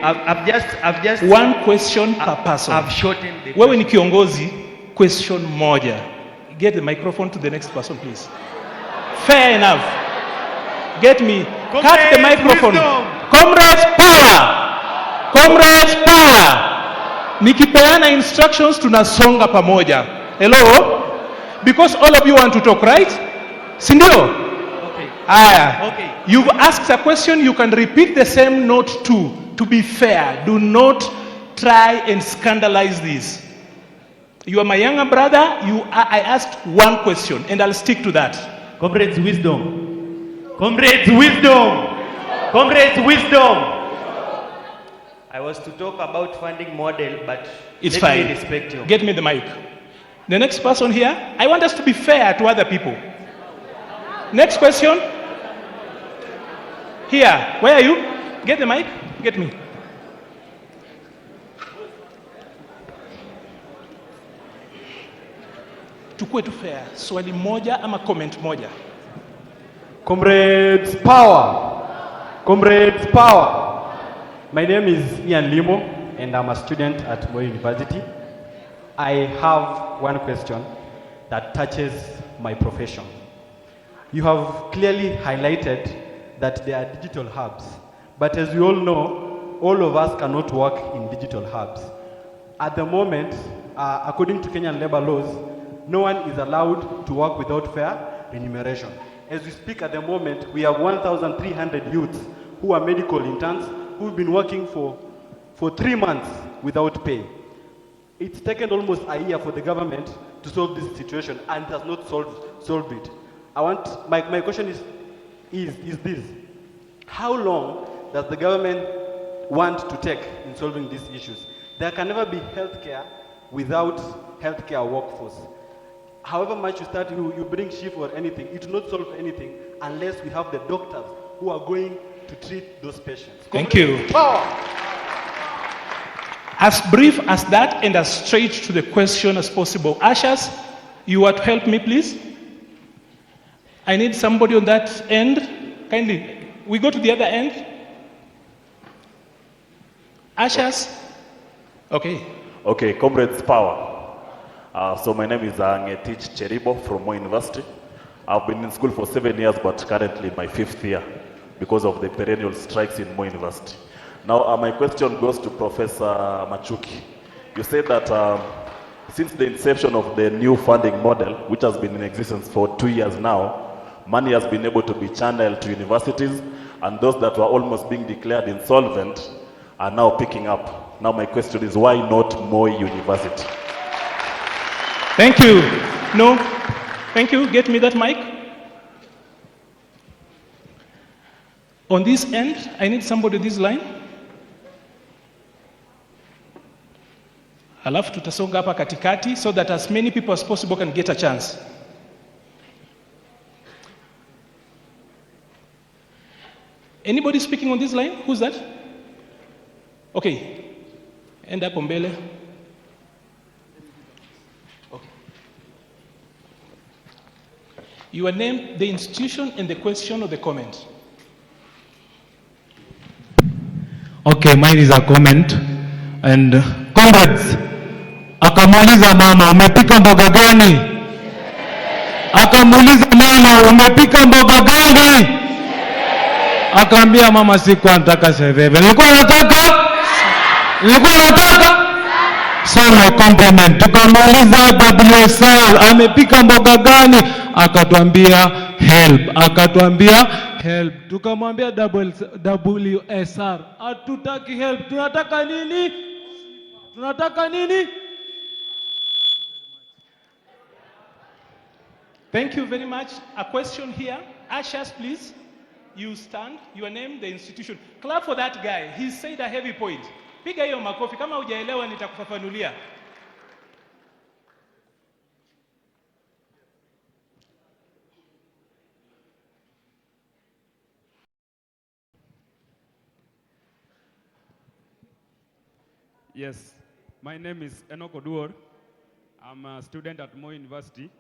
I've just one question per person. I've shortened the Wewe ni kiongozi, question moja. Get the microphone to the next person, please. Fair enough. Get me. Cut the microphone. Comrades, power. Comrades, power. Nikipeana instructions tunasonga pamoja. Hello? Because all of you want to talk, right? Sindio? Okay. You've asked a question, you can repeat the same note too. To be fair, do not try and scandalize this. You are my younger brother. I asked one question, and I'll stick to that. Comrades, wisdom. Comrades, wisdom. Comrades, wisdom. I was to talk about funding model, but it's fine. Respect you. Get me the mic. The next person here, I want us to be fair to other people. Next question. Here, where are you? Get the mic. Get me. Tukue tu fair. Swali moja ama comment moja. Comrades, power. Comrades, power. My name is Ian Limo, and I'm a student at Moi University. I have one question that touches my profession. You have clearly highlighted that there are digital hubs, but as we all know, all of us cannot work in digital hubs. At the moment, according to Kenyan labor laws, no one is allowed to work without fair remuneration. As we speak at the moment, we have 1,300 youths who are medical interns who've been working for 3 months without pay. It's taken almost a year for the government to solve this situation, and it has not solved it. My question is this: how long does the government want to take in solving these issues? There can never be healthcare without healthcare workforce. However much you bring shift or anything, it will not solve anything unless we have the doctors who are going to treat those patients. Thank you. Power. As brief as that and as straight to the question as possible. Ashas, you are to help me, please. I need somebody on that end. Kindly, we go to the other end. Ashas. Okay. Okay, comrades, power. So my name is Ngetich Cheribo from Moi University. I've been in school for 7 years, but currently my 5th year because of the perennial strikes in Moi University. Now, my question goes to Professor Machuki. You said that since the inception of the new funding model, which has been in existence for 2 years now, money has been able to be channeled to universities, and those that were almost being declared insolvent are now picking up. Now my question is, why not Moi University? Thank you. No, thank you. Get me that mic. On this end, I need somebody this line. Alafu tutasonga hapa katikati so that as many people as possible can get a chance. Anybody speaking on this line? Who's that? Okay. End up mbele. Okay. Your name, the institution, and the question or the comment. Okay, mine is a comment. And comrades, akamuuliza mama, umepika mboga gani? Akamuuliza mama, umepika mboga gani? Akaambia mama, sikuwa nataka sereve. Nilikuwa nataka? So my compliment. Tukamuuliza WSL, amepika mboga gani? Akatuambia help. Tukamwambia WSR, hatutaki help. Tunataka nini? Thank you very much. A question here. Ashas, please. You stand, your name, the institution. Clap for that guy. He said a heavy point. Piga hiyo makofi. Kama hujaelewa nitakufafanulia. Yes, my name is Enoch Oduor. I'm a student at Moi University.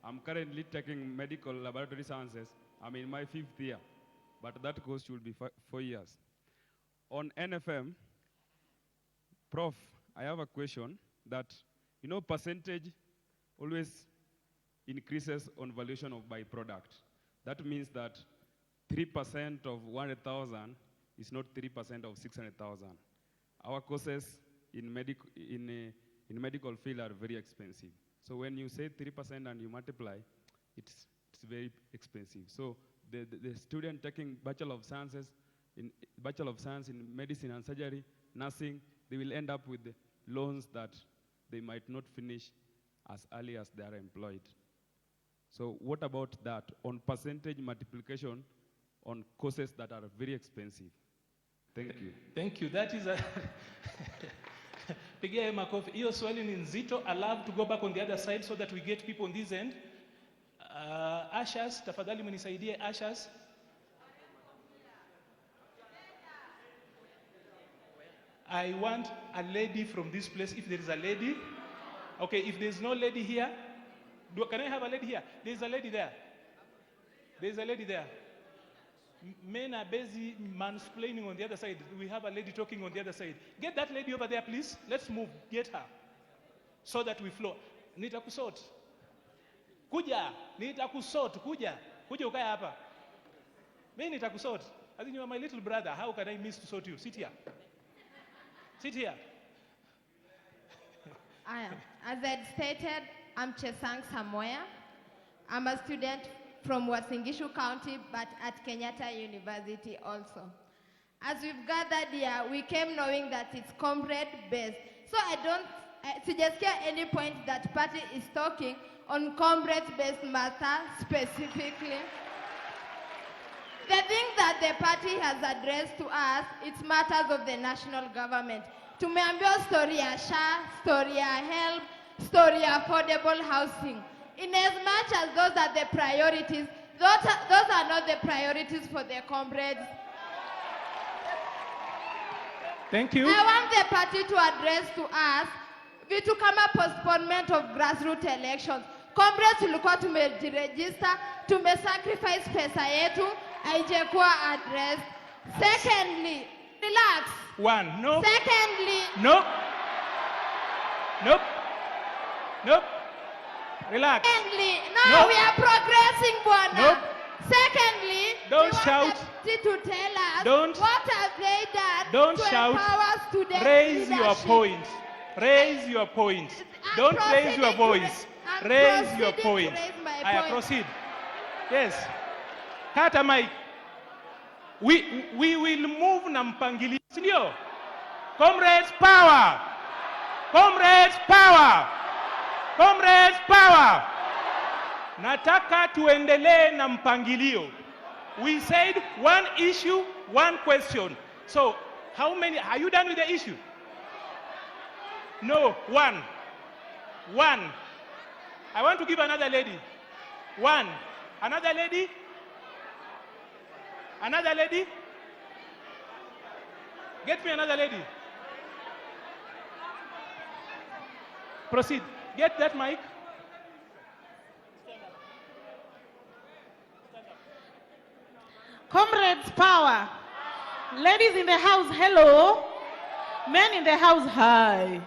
I'm currently taking medical laboratory sciences. I'm in my 5th year, but that course should be 4 years. On NFM, Prof, I have a question that, percentage always increases on valuation of byproduct. That means that 3% of 100,000 is not 3% of 600,000. Our courses in medical field are very expensive. So when you say 3% and you multiply, it's very expensive. So the student taking Bachelor of Science in Medicine and Surgery, nursing, they will end up with loans that they might not finish as early as they are employed. So what about that on percentage multiplication on courses that are very expensive? Thank you. Thank you. That is a pigia makofi. Hiyo swali ni nzito. Allow to go back on the other side so that we get people on this end. Ashas, tafadhali mnisaidie Ashas. I want a lady from this place, if there is a lady. Okay, if there is no lady here, can I have a lady here? There is a lady there. There is a lady there. Men are busy mansplaining on the other side. We have a lady talking on the other side. Get that lady over there, please. Let's move. Get her. So that we flow. Nitakusort. Kuja. Nitakusort. Kuja. Kuja ukaya hapa. Mimi nitakusort. I think you are my little brother. How can I miss to sort you? Sit here. Sit here. As I stated, I'm Chesang Samoya. I'm a student from Uasin Gishu County, but at Kenyatta University also. As we've gathered here, we came knowing that it's comrade-based. So I don't suggest at any point that party is talking on comrade-based matter specifically. The thing that the party has addressed to us, it's matters of the national government. Tumeambiwa story ya SHA, story ya HELP, story ya affordable housing. In as much as those are the priorities, those are not the priorities for the comrades. Thank you. I want the party to address to us, vitu kama postponement of grassroots elections. Comrades tulikuwa tumejiregister, tumesacrifice pesa yetu, haijakuwa addressed. Secondly, relax. One, no. Secondly, Nope. Nope. Nope. Relax. Secondly, no, Nope. we are progressing, Bwana. Nope. Secondly, Don't we shout. want the party to tell us Don't- what have they done Don't to shout. empower student Raise your leadership. point. Raise your point. I'm Don't raise your proceeding to voice. I'm Raise your proceeding to point. raise my I point. proceed. Yes. Kata Mike. We will move na mpangilio. Sindio? Comrades power. Comrades power. Comrades power. Nataka tuendelee na mpangilio. We said one issue, one question. So, how many, are you done with the issue? No, one. One. I want to give another lady. One. Another lady? Another lady? Get me another lady. Proceed. Get that mic. Comrades power. Ladies in the house, hello. Men in the house, hi.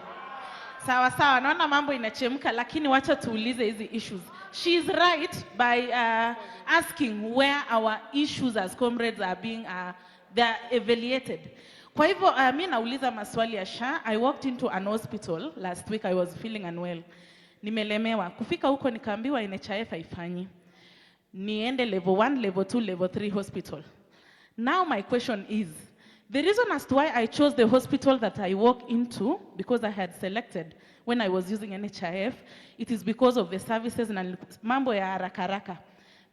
Sawa sawa, naona mambo inachemka, lakini wacha tuulize hizi issues. She is right by asking where our issues as comrades are being they're evaluated. Kwa hivyo mimi nauliza maswali ya SHA. I walked into an hospital last week. I was feeling unwell. Nimelemewa. Kufika huko nikaambiwa NHIF haifanyi. Niende level 1, level 2, level 3 hospital. Now my question is, the reason as to why I chose the hospital that I walk into, because I had selected when I was using NHIF, it is because of the services na mambo ya haraka haraka.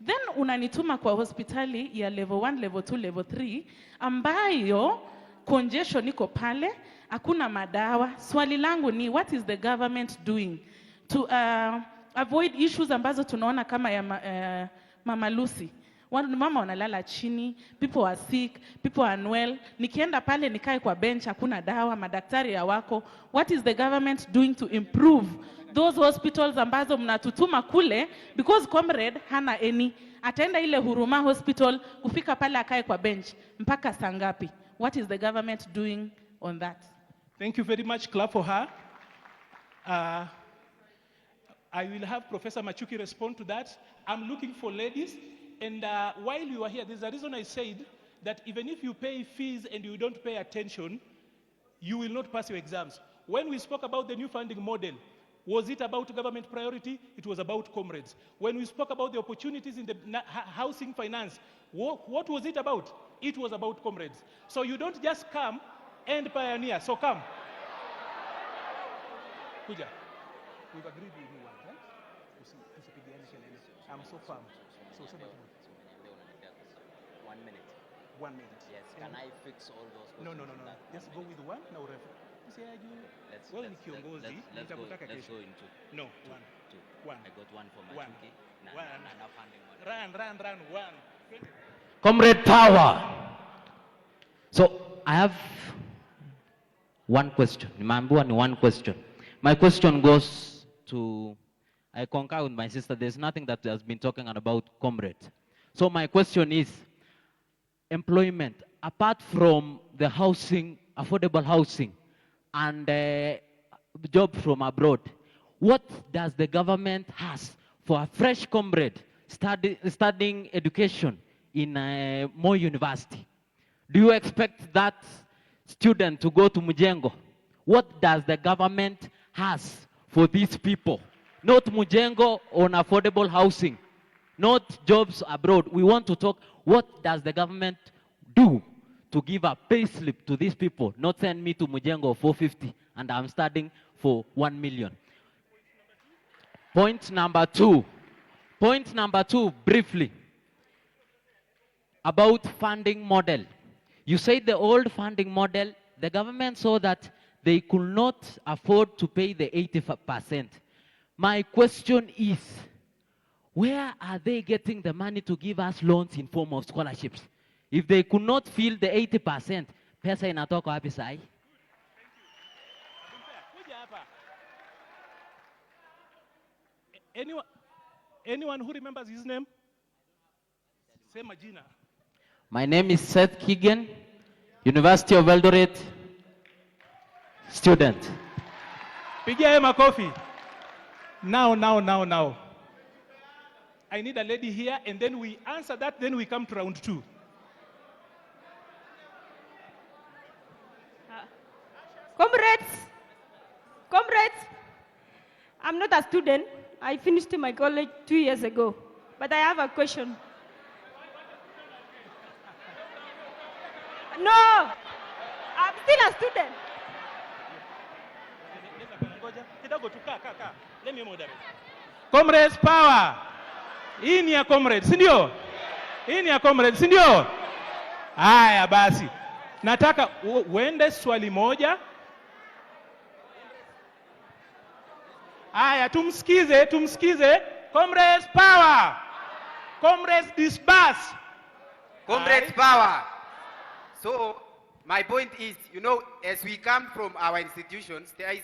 Then unanituma kwa hospitali ya level 1, level 2, level 3, ambayo congestion iko pale, hakuna madawa. Swali langu ni, what is the government doing to avoid issues ambazo tunaona kama ya Mama Lucy? Mama wanalala chini, people are sick, people are unwell. Nikienda pale nikae kwa bench, hakuna dawa, madaktari hawako. What is the government doing to improve those hospitals ambazo mnatutuma kule? Because comrade hana any. Ataenda ile Huruma hospital, kufika pale akae kwa bench. Mpaka saa ngapi? What is the government doing on that? Thank you very much. Clap for her. I will have Professor Machuki respond to that. I'm looking for ladies. And while you are here, there's a reason I said that even if you pay fees and you don't pay attention, you will not pass your exams. When we spoke about the new funding model, was it about government priority? It was about comrades. When we spoke about the opportunities in the housing finance, what was it about? It was about comrades. So you don't just come and pioneer. So come. Kuja. We've agreed with you, right? I'm so firm. So 1 minute. 1 minute. Yes. Can I fix all those questions? No. Just go with one. No reference. Let's go into No, one. I got one for Machuki. Run. One. Comrade power. So I have one question. Nimeambiwa ni one question. My question goes to, I concur with my sister. There's nothing that has been talking about comrades. So my question is, employment, apart from the housing, affordable housing, and job from abroad, what does the government has for a fresh comrade studying education in Moi University? Do you expect that student to go to Mujengo? What does the government has for these people? Not Mujengo on affordable housing, not jobs abroad. We want to talk, what does the government do to give a pay slip to these people, not send me to Mujengo 450 and I'm studying for 1 million. Point number two, briefly, about funding model. You said the old funding model, the government saw that they could not afford to pay the 80%. My question is, where are they getting the money to give us loans in form of scholarships? If they could not fill the 80%, pesa inatoka wapi sai? Anyone who remembers his name? Say Magina. My name is Seth Keegan, University of Eldoret student. Pigia hema coffee. Now. I need a lady here, and then we answer that, then we come to round 2. Comrades, I'm not a student. I finished my college 2 years ago, but I have a question. No, I'm still a student. Let me moderate. Comrades power. Hii ni ya comrades, si ndio? Hii ni ya comrades, si ndio? Haya basi. Nataka uende swali moja. Haya, tumsikize. Comrades power. Comrades disperse. Comrades power. So, my point is, as we come from our institutions, there is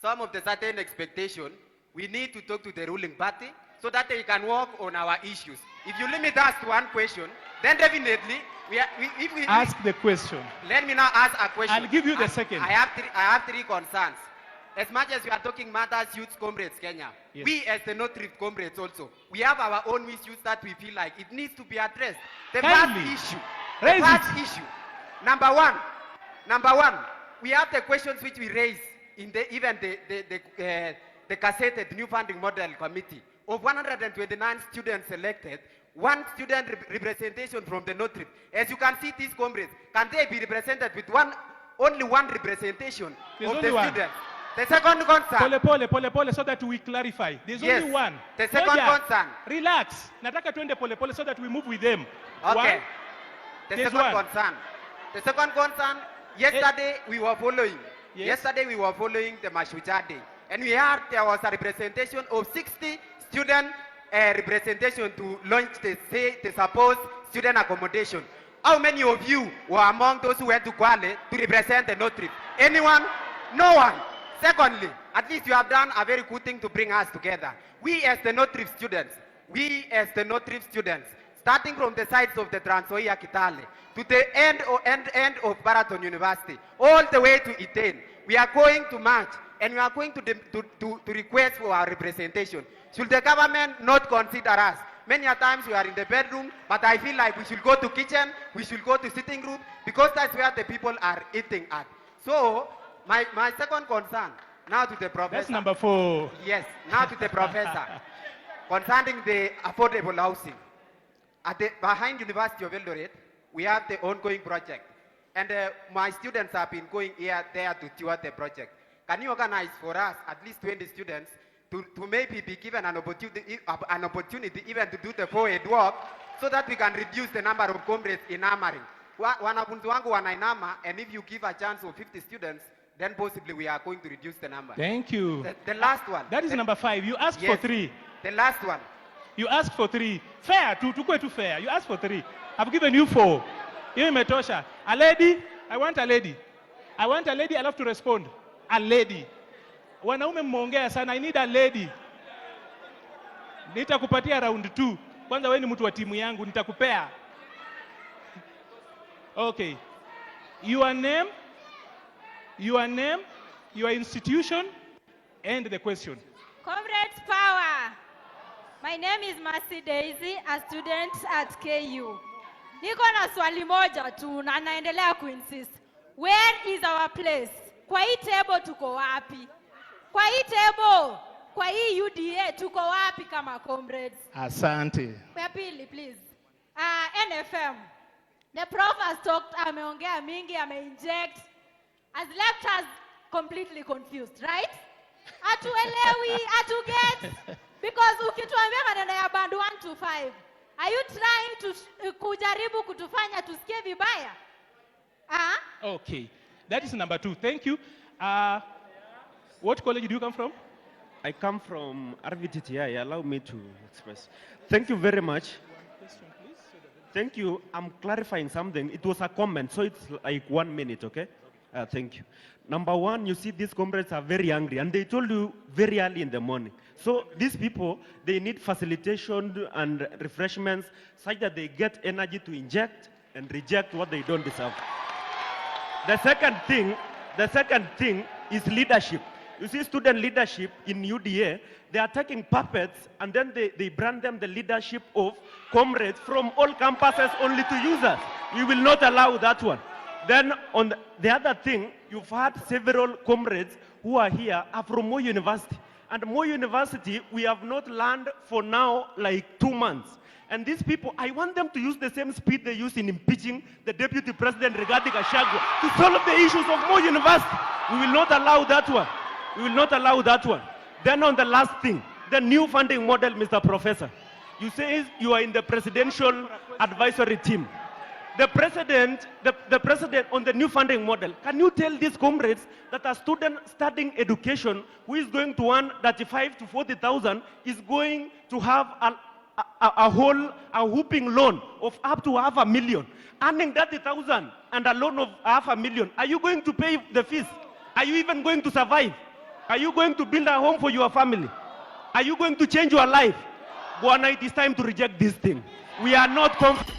some of the certain expectation. We need to talk to the ruling party so that they can work on our issues. If you limit us to one question, then definitely ask the question. Let me now ask a question. I'll give you the second. I have three concerns. As much as we are talking matters, youth comrades, Kenya, yes. We as the North Rift comrades also, we have our own issues that we feel like it needs to be addressed. The first issue. Number one, we have the questions which we raise in the cassetted new funding model committee. Of 129 students selected, one student representation from the North Rift. As you can see, these comrades, can they be represented with only one representation of the students? The second concern. Pole, so that we clarify. There's only one. The second concern. Relax. Nataka tuende pole, so that we move with them. Okay. One. The second concern. Yesterday we were following. Yes. Yesterday we were following the Mashujaa Day, and we heard there was a representation of 60 student representation to launch the supposed student accommodation. How many of you were among those who went to Kwale to represent the North Rift? Anyone? No one. Secondly, at least you have done a very good thing to bring us together. We as the North Rift students, starting from the sides of the Trans Nzoia Kitale to the end of Baraton University, all the way to Iten, we are going to march and we are going to request for our representation. Should the government not consider us? Many a times we are in the bedroom, but I feel like we should go to kitchen, we should go to sitting room, because that's where the people are eating at. So, my second concern, now to the professor. That's number 4. Yes, now to the professor. Concerning the affordable housing. Behind University of Eldoret, we have the ongoing project. And my students have been going here, there to tour the project. Can you organize for us at least 20 students to maybe be given an opportunity even to do the forward work so that we can reduce the number of comrades enamoring. Wanafunzi wangu wanainama, and if you give a chance of 50 students, then possibly we are going to reduce the number. Thank you. The last one. That is number 5. You asked for 3. The last one. You asked for 3. Fair, tukue tu fair. You asked for 3. I've given you 4. Hiyo imetosha. A lady, I want a lady. I want a lady, I love to respond. A lady. Wanaume mmeongea sana, I need a lady. Nitakupatia round 2. Kwanza wewe ni mtu wa timu yangu, nitakupea. Okay. Your name, your institution, and the question. Comrades power. My name is Mercy Daisy, a student at KU. Niko na swali moja tu na naendelea kuinsist. Where is our place? Kwa hii table tuko wapi? Kwa hii table, kwa hii UDA tuko wapi kama comrades? Asante. Kwa pili, please. NFM. The prof has talked, ameongea mingi, ameinject, has left us completely confused, right? Atuelewi, atuget. Because ukituambia maneno ya band 1 to 5, are you trying to kujaribu kutufanya tusikie vibaya? Okay. That is number 2. Thank you. What college do you come from? I come from RVTTI. Allow me to express. Thank you very much. Thank you. I'm clarifying something. It was a comment, so it's like 1 minute, okay? Thank you. Number 1, you see these comrades are very angry, and they told you very early in the morning. So these people, they need facilitation and refreshments such that they get energy to inject and reject what they don't deserve. The second thing is leadership. You see, student leadership in UDA, they are taking puppets and then they brand them the leadership of comrades from all campuses only to users. We will not allow that one. Then on the other thing, you've had several comrades who are here are from Moi University. And Moi University, we have not learned for now like 2 months. And these people, I want them to use the same speed they use in impeaching the deputy president regarding Gachagua to solve the issues of Moi University. We will not allow that one. We will not allow that one. Then on the last thing, the new funding model, Mr. Professor. You say you are in the presidential advisory team. The president on the new funding model, can you tell these comrades that a student studying education who is going to earn 35 to 40,000 is going to have a whooping loan of up to $500,000, earning 30,000 and a loan of $500,000? Are you going to pay the fees? Are you even going to survive? Are you going to build a home for your family? Are you going to change your life? Bwana, it is time to reject this thing. We are not comfortable.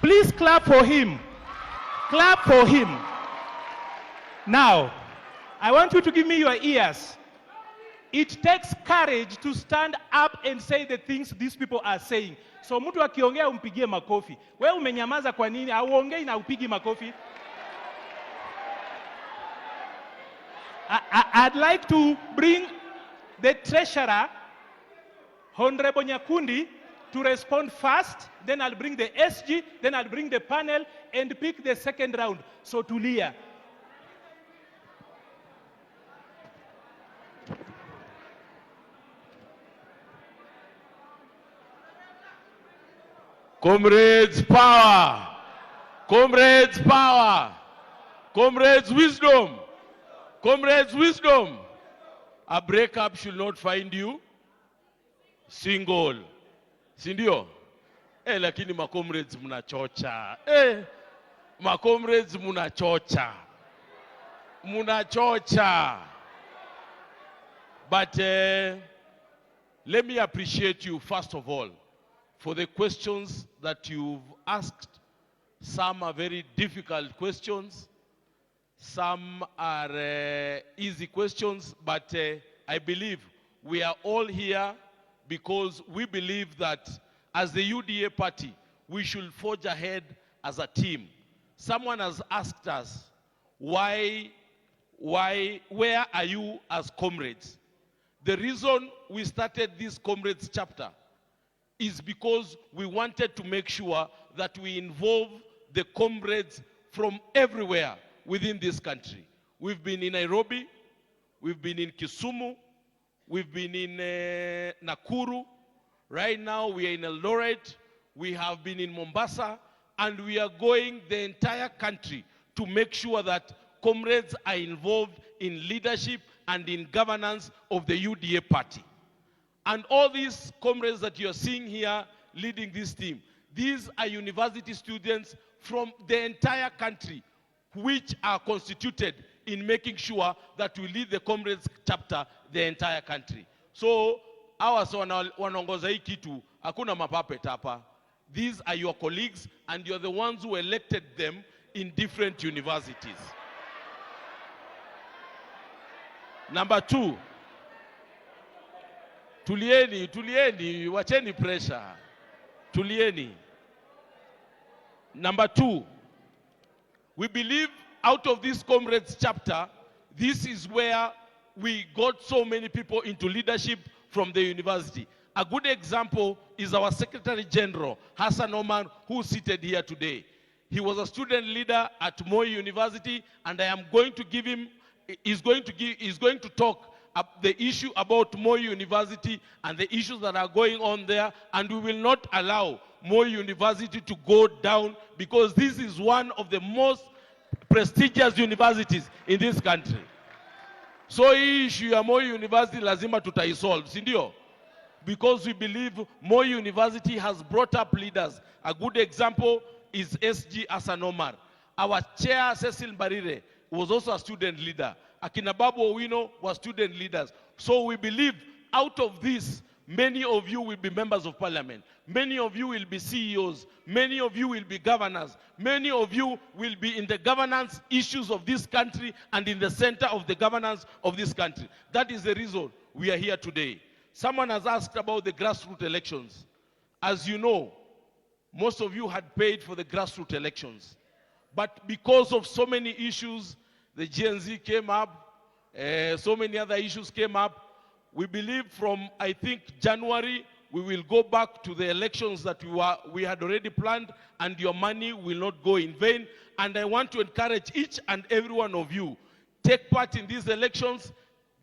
Please clap for him. Clap for him. Now, I want you to give me your ears. It takes courage to stand up and say the things these people are saying. So mtu akiongea umpigie makofi. Wewe umenyamaza kwa nini? Auongei na upigi makofi. I'd like to bring the treasurer, Honorable Nyakundi, to respond first. Then I'll bring the SG, then I'll bring the panel and pick the second round. So tulia. Comrades power. Comrades power. Comrades wisdom. Comrades wisdom. A breakup should not find you single. Sindio? Lakini comrades munachocha. Comrades munachocha. Munachocha. But let me appreciate you first of all for the questions that you've asked Some are very difficult questions. Some are easy questions, but I believe we are all here because we believe that as the UDA party, we should forge ahead as a team. Someone has asked us, where are you as comrades? The reason we started this comrades chapter is because we wanted to make sure that we involve the comrades from everywhere within this country. We've been in Nairobi, we've been in Kisumu, we've been in Nakuru. Right now we are in Eldoret, we have been in Mombasa, and we are going the entire country to make sure that comrades are involved in leadership and in governance of the UDA party. And all these comrades that you are seeing here leading this team, these are university students from the entire country, which are constituted in making sure that we lead the comrades chapter the entire country. So hawa wanaongoza hii kitu, hakuna mapuppet hapa. These are your colleagues and you're the ones who elected them in different universities. Number 2, tulieni, wacheni pressure. Tulieni. Number 2, we believe out of this comrades chapter, this is where we got so many people into leadership from the university. A good example is our Secretary General, Hassan Omar, who is seated here today. He was a student leader at Moi University, and I am going to give him, he's going to talk the issue about Moi University and the issues that are going on there, and we will not allow Moi University to go down because this is one of the most prestigious universities in this country. So hii issue ya Moi University lazima tutaisolve, si ndio? Because we believe Moi University has brought up leaders. A good example is SG Hassan Omar. Our chair, Cecil Mbarire, was also a student leader. Akina Babu Owino were student leaders. So we believe out of this, many of you will be members of parliament. Many of you will be CEOs. Many of you will be governors. Many of you will be in the governance issues of this country and in the center of the governance of this country. That is the reason we are here today. Someone has asked about the grassroots elections. As you know, most of you had paid for the grassroots elections. But because of so many issues, the GNZ came up, so many other issues came up. We believe from, I think, January, we will go back to the elections that we had already planned, and your money will not go in vain. And I want to encourage each and every one of you, take part in these elections,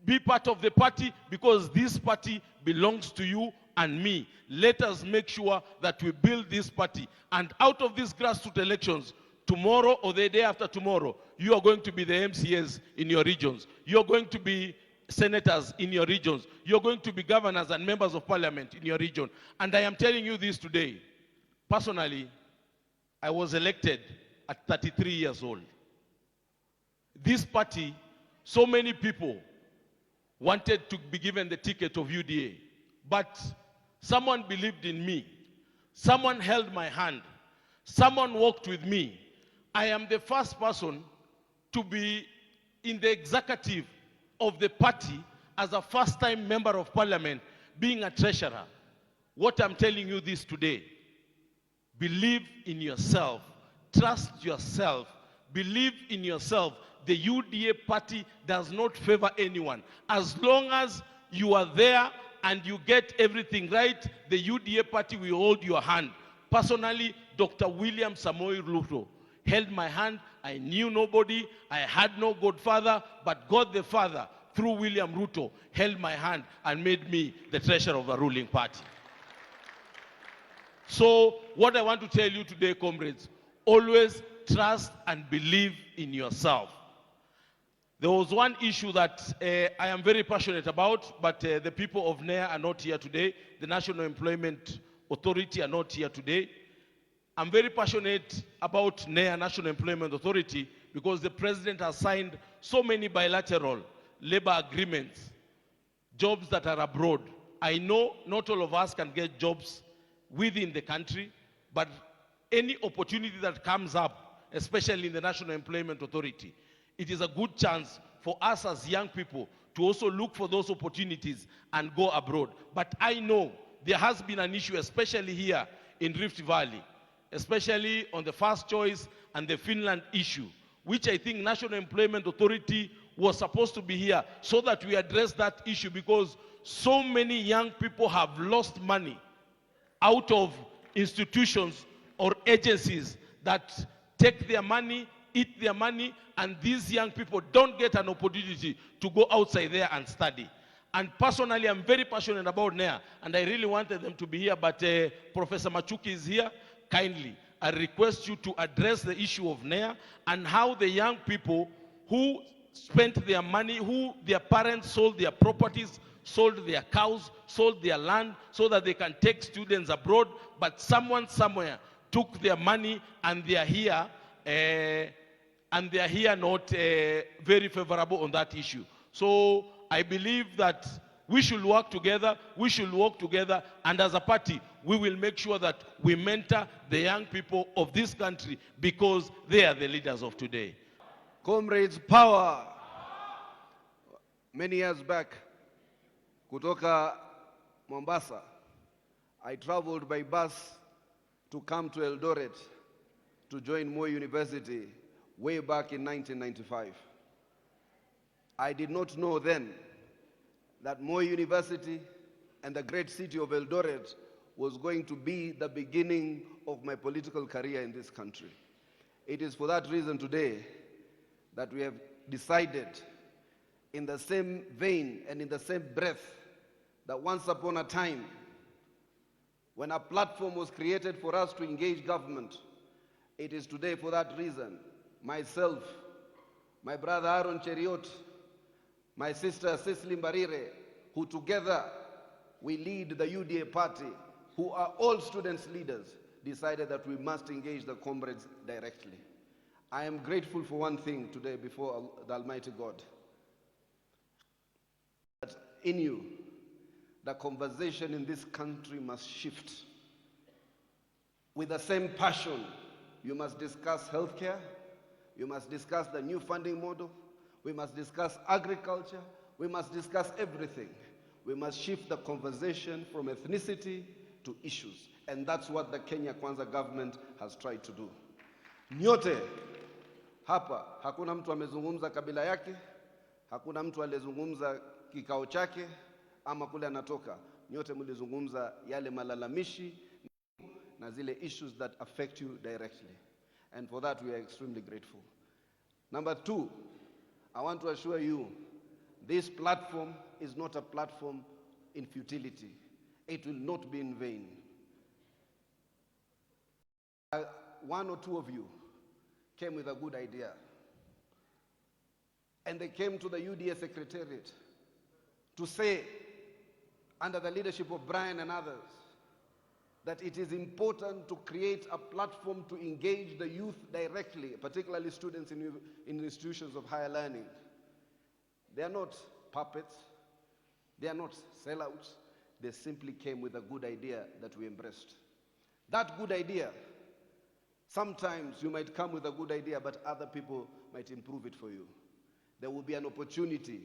be part of the party, because this party belongs to you and me. Let us make sure that we build this party. And out of these grassroots elections, tomorrow or the day after tomorrow, you are going to be the MCAs in your regions. You're going to be senators in your regions. You're going to be governors and members of parliament in your region. And I am telling you this today. Personally, I was elected at 33 years old. This party, so many people wanted to be given the ticket of UDA. But someone believed in me. Someone held my hand. Someone walked with me. I am the first person to be in the executive of the party as a first-time member of parliament, being a treasurer. What I'm telling you this today, believe in yourself, trust yourself, believe in yourself. The UDA party does not favor anyone. As long as you are there and you get everything right, the UDA party will hold your hand. Personally, Dr. William Samoei Ruto held my hand. I knew nobody. I had no godfather, but God the Father, through William Ruto, held my hand and made me the treasurer of the ruling party. So what I want to tell you today, comrades, always trust and believe in yourself. There was one issue that I am very passionate about, but the people of NEA are not here today. The National Employment Authority are not here today. I'm very passionate about NEA, National Employment Authority, because the president has signed so many bilateral labor agreements, jobs that are abroad. I know not all of us can get jobs within the country, but any opportunity that comes up, especially in the National Employment Authority, it is a good chance for us as young people to also look for those opportunities and go abroad. But I know there has been an issue, especially here in Rift Valley, especially on the first choice and the Finland issue, which I think National Employment Authority was supposed to be here so that we address that issue, because so many young people have lost money out of institutions or agencies that take their money, eat their money, and these young people don't get an opportunity to go outside there and study. And personally, I'm very passionate about NEA, and I really wanted them to be here, but Professor Machuki is here. Kindly, I request you to address the issue of NEA and how the young people who spent their money, who their parents sold their properties, sold their cows, sold their land so that they can take students abroad, but someone somewhere took their money and they are here, not very favorable on that issue. So I believe that we should work together, and as a party, we will make sure that we mentor the young people of this country, because they are the leaders of today. Comrades, power! Many years back, kutoka Mombasa, I traveled by bus to come to Eldoret to join Moi University way back in 1995. I did not know then that Moi University and the great city of Eldoret was going to be the beginning of my political career in this country. It is for that reason today that we have decided, in the same vein and in the same breath, that once upon a time, when a platform was created for us to engage government, it is today for that reason, myself, my brother Aaron Cheriot, my sister Cecily Mbarire, who together we lead the UDA party, who are all students' leaders, decided that we must engage the comrades directly. I am grateful for one thing today before the Almighty God. That in you, the conversation in this country must shift. With the same passion, you must discuss healthcare, you must discuss the new funding model, we must discuss agriculture, we must discuss everything. We must shift the conversation from ethnicity to issues. And that's what the Kenya Kwanza government has tried to do. Nyote hapa, hakuna mtu amezungumza kabila yake, hakuna mtu aliyezungumza kikao chake, ama kule anatoka. Nyote mlizungumza yale malalamishi na zile issues that affect you directly. And for that we are extremely grateful. Number two, I want to assure you, this platform is not a platform in futility. It will not be in vain. One or two of you came with a good idea. And they came to the UDA Secretariat to say, under the leadership of Brian and others, that it is important to create a platform to engage the youth directly, particularly students in institutions of higher learning. They are not puppets. They are not sellouts. They simply came with a good idea that we embraced. That good idea, sometimes you might come with a good idea, but other people might improve it for you. There will be an opportunity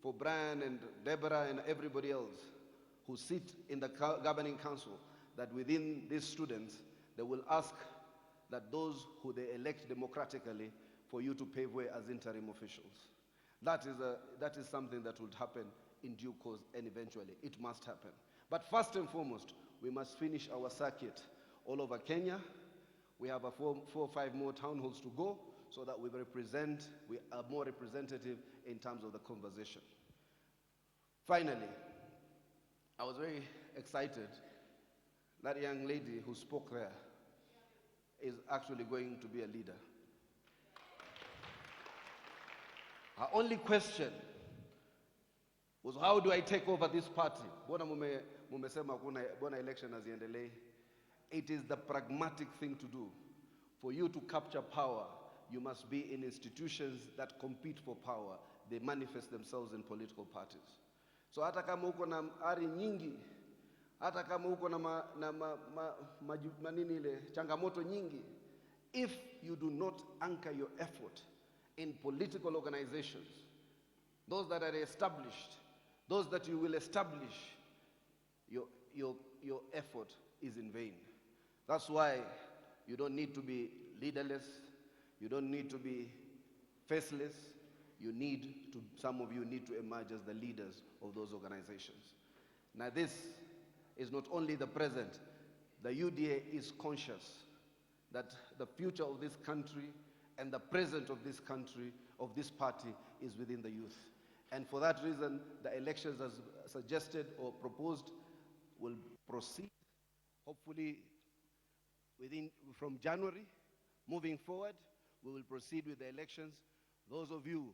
for Brian and Deborah and everybody else who sit in the governing council, that within these students, they will ask that those who they elect democratically for you to pave way as interim officials. That is something that would happen in due course, and eventually it must happen. But first and foremost, we must finish our circuit all over Kenya. We have 4 or 5 more town halls to go, so that we are more representative in terms of the conversation. Finally, I was very excited. That young lady who spoke there is actually going to be a leader. Her only question was, how do I take over this party? Bona election haziendelei. It is the pragmatic thing to do. For you to capture power, you must be in institutions that compete for power. They manifest themselves in political parties. So hata kama uko na ari nyingi, hata kama uko na manini ile changamoto nyingi, if you do not anchor your effort in political organizations, those that are established, those that you will establish, your effort is in vain. That's why you don't need to be leaderless, you don't need to be faceless. Some of you need to emerge as the leaders of those organizations. Now this is not only the present, the UDA is conscious that the future of this country and the present of this country, of this party, is within the youth. And for that reason, the elections as suggested or proposed will proceed, hopefully from January, moving forward, we will proceed with the elections. Those of you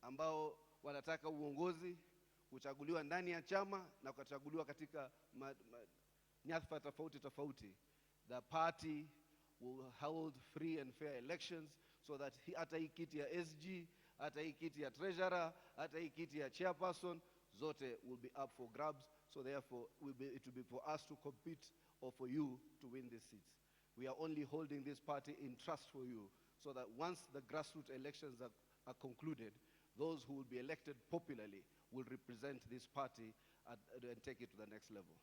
ambao wanataka uongozi, kuchaguliwa ndani ya chama na kuchaguliwa katika nyadhifa tofauti, the party will hold free and fair elections so that hata hii kiti ya SG, hata hii kiti ya treasurer, hata hii kiti ya chairperson, zote will be up for grabs. So therefore, it will be for us to compete or for you to win these seats. We are only holding this party in trust for you so that once the grassroots elections are concluded, those who will be elected popularly will represent this party and take it to the next level.